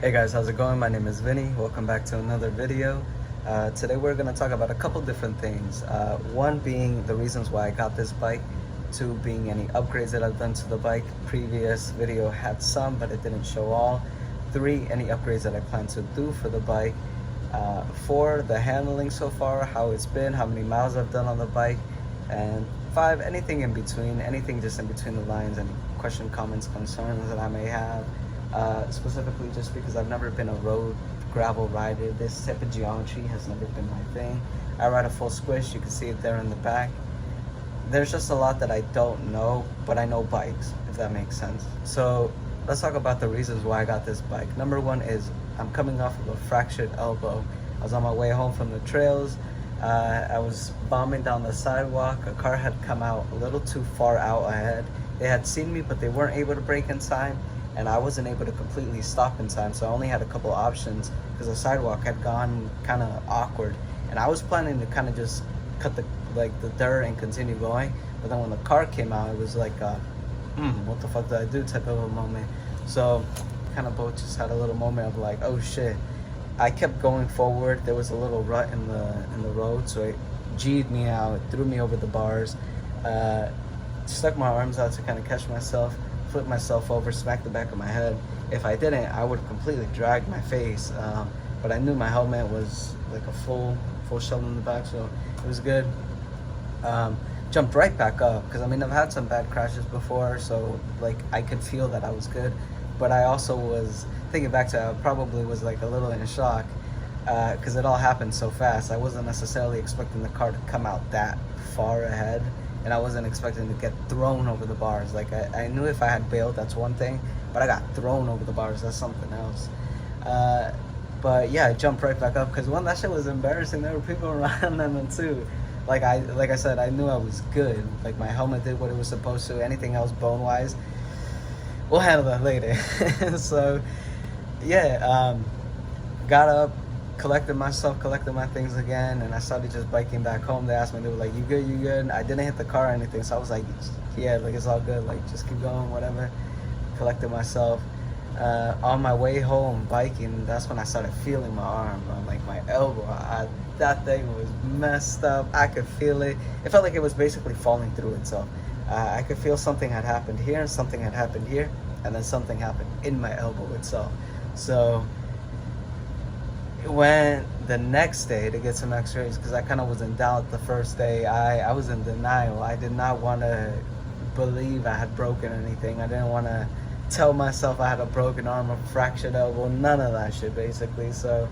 Hey guys, how's it going? My name is Vinny. Welcome back to another video. Today we're going to talk about a couple different things. One being the reasons why I got this bike. Two being any upgrades that I've done to the bike. Previous video had some, but it didn't show all. Three, any upgrades that I plan to do for the bike. Four, the handling so far, how it's been, how many miles I've done on the bike. And five, anything in between, anything just in between the lines, any question, comments, concerns that I may have. Specifically just because I've never been a road gravel rider. This type of geometry has never been my thing. I ride a full squish, you can see it there in the back. There's just a lot that I don't know, but I know bikes, if that makes sense. So let's talk about the reasons why I got this bike. Number one is I'm coming off of a fractured elbow. I was on my way home from the trails. I was bombing down the sidewalk. A car had come out a little too far out ahead. They had seen me, but they weren't able to brake in time. And I wasn't able to completely stop in time, so I only had a couple options because the sidewalk had gone kind of awkward, and I was planning to kind of just cut the dirt and continue going. But then when the car came out, it was like what the fuck did I do type of a moment. So kind of both just had a little moment of like, oh shit. I kept going forward. There was a little rut in the road, so it G'd me out. It threw me over the bars. Stuck my arms out to kind of catch myself. Flip myself over, smack the back of my head. If I didn't, I would completely drag my face. But I knew my helmet was like a full shell in the back, so it was good. Jumped right back up because I mean I've had some bad crashes before, so like I could feel that I was good. But I also was thinking back to I probably was like a little in shock because it all happened so fast. I wasn't necessarily expecting the car to come out that far ahead. And I wasn't expecting to get thrown over the bars. Like I knew if I had bailed, that's one thing, but I got thrown over the bars, that's something else. But yeah, I jumped right back up because one, that shit was embarrassing. There were people around them too. Like I said, I knew I was good. Like my helmet did what it was supposed to. Anything else bone wise, we'll handle that later. So yeah, got up, collected myself, collected my things again, and I started just biking back home. They asked me, they were like, you good, you good? I didn't hit the car or anything, so I was like, yeah, like it's all good, like just keep going, whatever. Collected myself. On my way home biking, that's when I started feeling my arm, like my elbow. That thing was messed up. I could feel it. It felt like it was basically falling through itself. I could feel something had happened here, and something had happened here, and then something happened in my elbow itself. So went the next day to get some x-rays because I kind of was in doubt the first day. I was in denial. I did not want to believe I had broken anything. I didn't want to tell myself I had a broken arm, a fractured elbow, none of that shit basically. So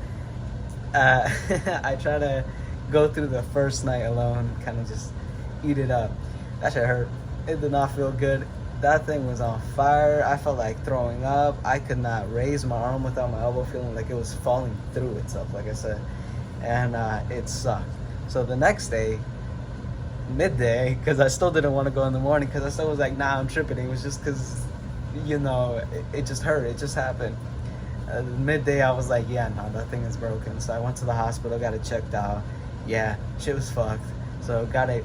I try to go through the first night alone, kind of just eat it up. That shit hurt. It did not feel good. That thing was on fire. I felt like throwing up. I could not raise my arm without my elbow feeling like it was falling through itself, like I said. And it sucked. So the next day, midday, because I still didn't want to go in the morning because I still was like, nah, I'm tripping. It was just because, you know, it just hurt. It just happened. Midday, I was like, yeah, no, that thing is broken. So I went to the hospital, got it checked out. Yeah, shit was fucked. So got it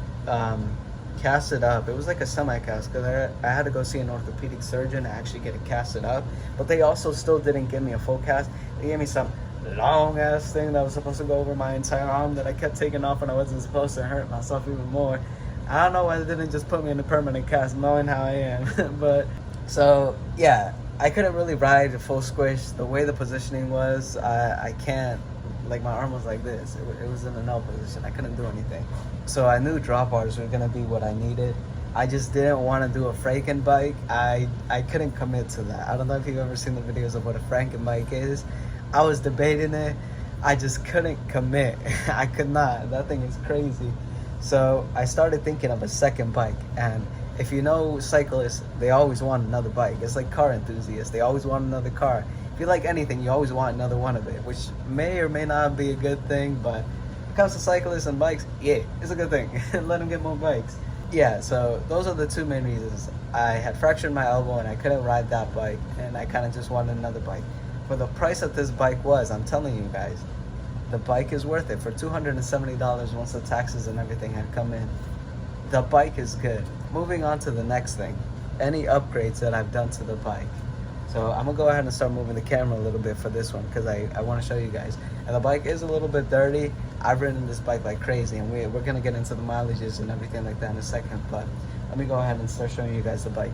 casted up. It was like a semi-cast because I had to go see an orthopedic surgeon to actually get it casted up, but they also still didn't give me a full cast. They gave me some long ass thing that was supposed to go over my entire arm that I kept taking off, and I wasn't supposed to hurt myself even more. I don't know why they didn't just put me in a permanent cast knowing how I am. But so yeah, I couldn't really ride a full squish. The way the positioning was, I can't, like my arm was like this. It was in an L position. I couldn't do anything. So I knew drop bars were gonna be what I needed. I just didn't want to do a Franken bike. I couldn't commit to that. I don't know if you've ever seen the videos of what a Franken bike is. I was debating it. I just couldn't commit. I could not. That thing is crazy. So I started thinking of a second bike. And if you know cyclists, they always want another bike. It's like car enthusiasts. They always want another car. If you like anything, you always want another one of it, which may or may not be a good thing, but when it comes to cyclists and bikes, yeah, it's a good thing. Let them get more bikes. Yeah, so those are the two main reasons. I had fractured my elbow and I couldn't ride that bike, and I kind of just wanted another bike. For the price that this bike was, I'm telling you guys, the bike is worth it. For $270 once the taxes and everything had come in, the bike is good. Moving on to the next thing, any upgrades that I've done to the bike. So I'm gonna go ahead and start moving the camera a little bit for this one because I want to show you guys. And the bike is a little bit dirty. I've ridden this bike like crazy, and we're gonna get into the mileages and everything like that in a second. But let me go ahead and start showing you guys the bike.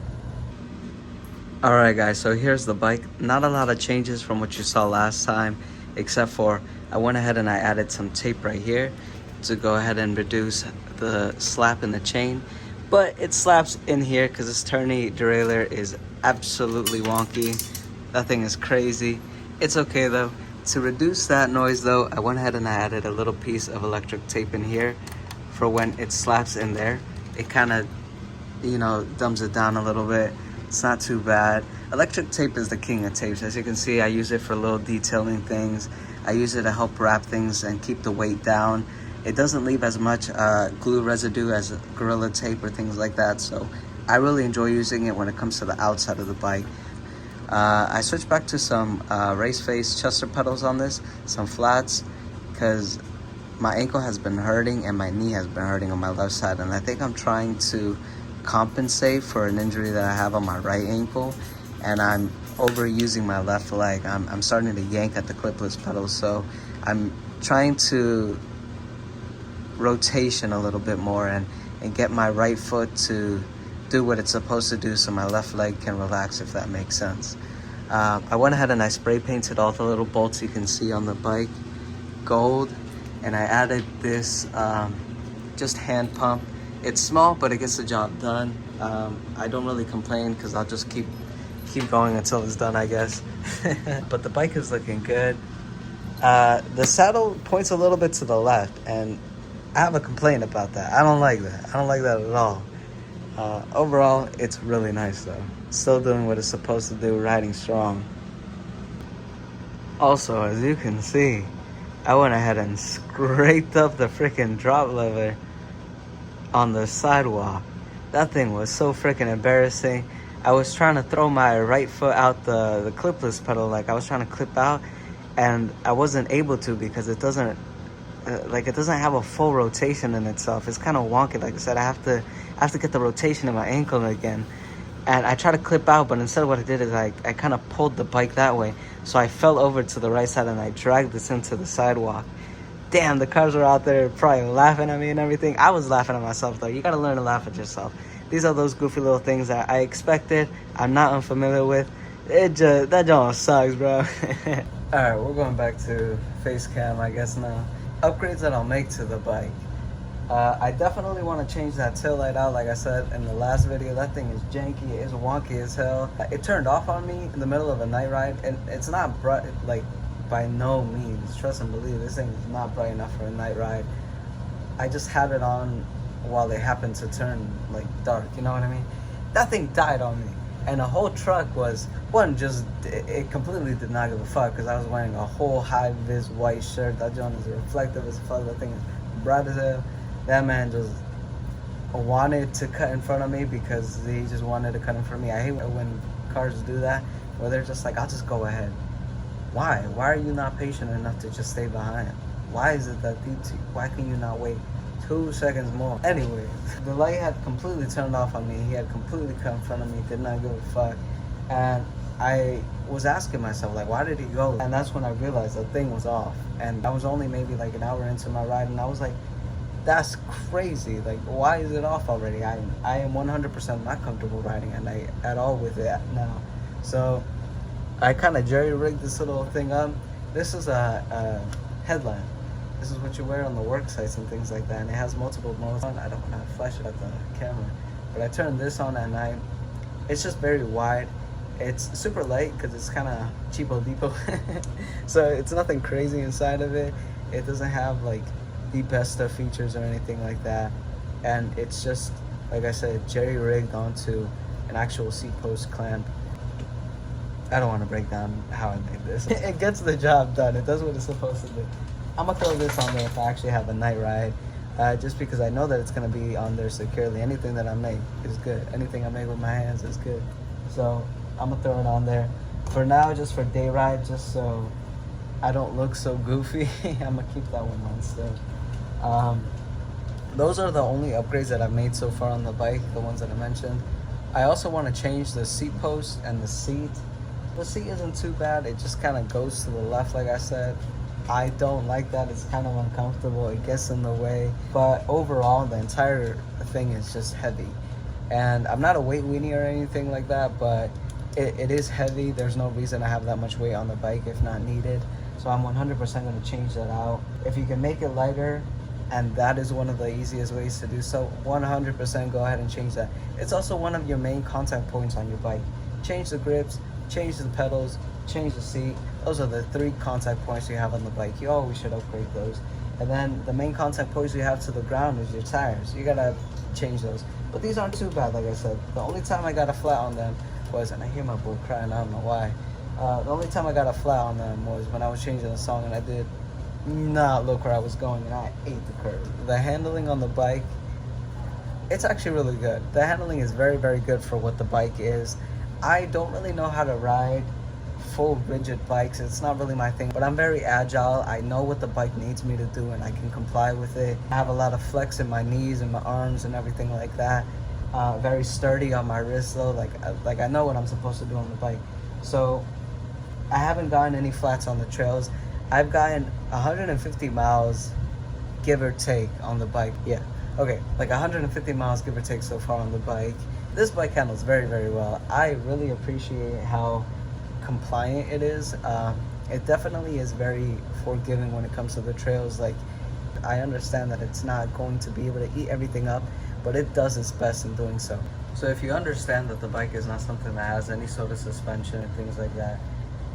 All right, guys. So here's the bike. Not a lot of changes from what you saw last time, except for I went ahead and I added some tape right here to go ahead and reduce the slap in the chain. But it slaps in here because this tourney derailleur is absolutely wonky. That thing is crazy. It's okay though. To reduce that noise though, I went ahead and I added a little piece of electric tape in here for when it slaps in there. It kind of, you know, dumbs it down a little bit. It's not too bad. Electric tape is the king of tapes. As you can see, I use it for little detailing things. I use it to help wrap things and keep the weight down. It doesn't leave as much glue residue as Gorilla Tape or things like that, so I really enjoy using it when it comes to the outside of the bike. I switched back to some race face Chester pedals on this, some flats, because my ankle has been hurting and my knee has been hurting on my left side, and I think I'm trying to compensate for an injury that I have on my right ankle, and I'm overusing my left leg. I'm starting to yank at the clipless pedals, so I'm trying to rotation a little bit more and get my right foot to do what it's supposed to do so my left leg can relax, if that makes sense. I went ahead and I spray painted all the little bolts you can see on the bike gold, and I added this just hand pump. It's small, but it gets the job done. I don't really complain because I'll just keep going until it's done, I guess. But the bike is looking good. The saddle points a little bit to the left, and I have a complaint about that. I don't like that. I don't like that at all. Overall, it's really nice though. Still doing what it's supposed to do, riding strong. Also, as you can see, I went ahead and scraped up the freaking drop lever on the sidewalk. That thing was so freaking embarrassing. I was trying to throw my right foot out the clipless pedal, like I was trying to clip out, and I wasn't able to because it doesn't have a full rotation in itself. It's kind of wonky. Like I said, I have to get the rotation in my ankle again. And I tried to clip out, but instead what I did is I kind of pulled the bike that way. So I fell over to the right side and I dragged this into the sidewalk. Damn, the cars were out there probably laughing at me and everything. I was laughing at myself though. You gotta learn to laugh at yourself. These are those goofy little things that I expected, I'm not unfamiliar with. That joint sucks, bro. Alright, we're going back to face cam, I guess now. Upgrades that I'll make to the bike. I definitely want to change that tail light out. Like I said in the last video, that thing is janky, it's wonky as hell. It turned off on me in the middle of a night ride, and it's not bright, like by no means, trust and believe, this thing is not bright enough for a night ride. I just had it on while it happened to turn like dark, you know what I mean? That thing died on me, and the whole truck was, it completely did not give a fuck because I was wearing a whole high-vis white shirt. That joint is reflective as fuck, that thing is bright as hell. That man just wanted to cut in front of me because he just wanted to cut in front of me. I hate when cars do that, where they're just like, I'll just go ahead. Why? Why are you not patient enough to just stay behind? Why is it that why can you not wait 2 seconds more? Anyway, the light had completely turned off on me. He had completely cut in front of me, did not give a fuck. And I was asking myself, like, why did he go? And that's when I realized the thing was off. And I was only maybe like an hour into my ride, and I was like, that's crazy. Like, why is it off already? I am 100% not comfortable riding at night at all with it now. So I kind of jerry-rigged this little thing up. This is a headlamp. This is what you wear on the work sites and things like that. And it has multiple modes on. I don't want to flash it at the camera, but I turned this on at night. It's just very wide. It's super light because it's kind of cheapo depot. So it's nothing crazy inside of it. It doesn't have like the best of features or anything like that, and it's just, like I said, jerry-rigged onto an actual seat post clamp. I don't want to break down how I made this. It gets the job done. It does what it's supposed to do. I'm gonna throw this on there if I actually have a night ride, just because I know that it's gonna be on there securely. Anything that I make is good. Anything I make with my hands is good. So I'm gonna throw it on there for now, just for day ride, just so I don't look so goofy. I'm gonna keep that one on still. Those are the only upgrades that I've made so far on the bike, the ones that I mentioned. I also want to change the seat post and the seat. The seat isn't too bad. It just kind of goes to the left, like I said. I don't like that. It's kind of uncomfortable. It gets in the way. But overall, the entire thing is just heavy. And I'm not a weight weenie or anything like that, but it is heavy. There's no reason to have that much weight on the bike if not needed. So I'm 100% going to change that out. If you can make it lighter, and that is one of the easiest ways to do so, 100% go ahead and change that. It's also one of your main contact points on your bike. Change the grips, change the pedals, change the seat. Those are the 3 contact points you have on the bike. You always should upgrade those. And then the main contact points you have to the ground is your tires. You gotta change those. But these aren't too bad, like I said. The only time I got a flat on them was, and I hear my boy crying, I don't know why. The only time I got a flat on them was when I was changing the song and I did not look where I was going and I ate the curve. The handling on the bike, it's actually really good. The handling is very, very good for what the bike is. I don't really know how to ride full rigid bikes. It's not really my thing, but I'm very agile. I know what the bike needs me to do and I can comply with it. I have a lot of flex in my knees and my arms and everything like that. Very sturdy on my wrists though. Like I know what I'm supposed to do on the bike. So I haven't gotten any flats on the trails. I've gotten 150 miles, give or take, on the bike. Yeah, okay, like 150 miles, give or take, so far on the bike. This bike handles very, very well. I really appreciate how compliant it is. It definitely is very forgiving when it comes to the trails. Like, I understand that it's not going to be able to eat everything up, but it does its best in doing so. So if you understand that the bike is not something that has any sort of suspension and things like that,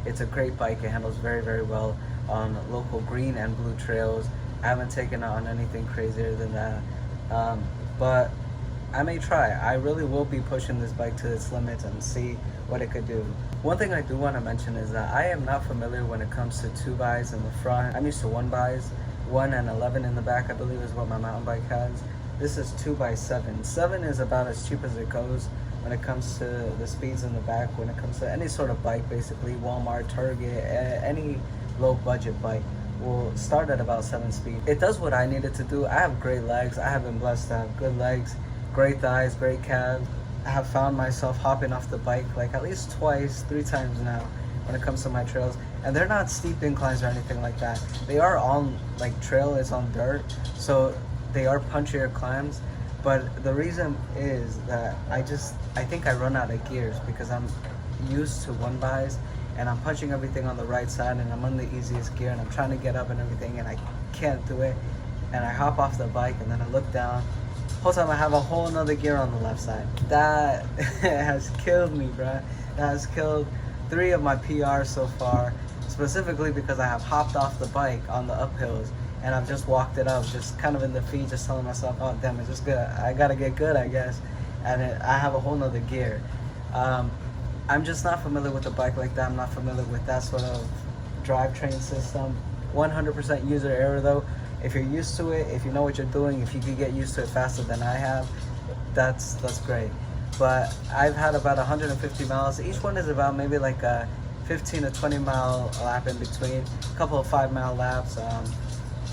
it's a great bike. It handles very, very well on local green and blue trails. I haven't taken it on anything crazier than that, but I may try. I really will be pushing this bike to its limits and see what it could do. One thing I do want to mention is that I am not familiar when it comes to 2x in the front. I'm used to 1x's, 1 and 11 in the back, I believe is what my mountain bike has. This is 2x7. 7 is about as cheap as it goes when it comes to the speeds in the back, when it comes to any sort of bike, basically Walmart, Target, any low budget bike will start at about 7 speed. It does what I need it to do. I have great legs. I have been blessed to have good legs, great thighs, great calves. I have found myself hopping off the bike like at least twice, 3 times now when it comes to my trails. And they're not steep inclines or anything like that. They are on, like, trail is on dirt, so they are punchier climbs. But the reason is that I think I run out of gears because I'm used to 1x's and I'm punching everything on the right side and I'm on the easiest gear and I'm trying to get up and everything and I can't do it. And I hop off the bike and then I look down. Whole time I have a whole nother gear on the left side. That has killed me, bruh. That has killed 3 of my PRs so far, specifically because I have hopped off the bike on the uphills and I've just walked it up, just kind of in the feet, just telling myself, oh damn, it's just good. I gotta get good, I guess. And I have a whole nother gear. I'm just not familiar with a bike like that. I'm not familiar with that sort of drivetrain system. 100% user error though. If you're used to it, if you know what you're doing, if you could get used to it faster than I have, that's great. But I've had about 150 miles. Each one is about maybe like a 15 to 20 mile lap in between. A couple of 5-mile laps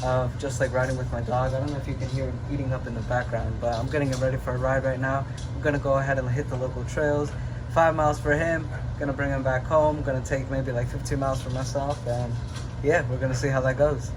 of just like riding with my dog. I don't know if you can hear him eating up in the background, but I'm getting him ready for a ride right now. I'm gonna go ahead and hit the local trails. 5 miles for him, gonna bring him back home. Gonna take maybe like 15 miles for myself, and yeah, we're gonna see how that goes.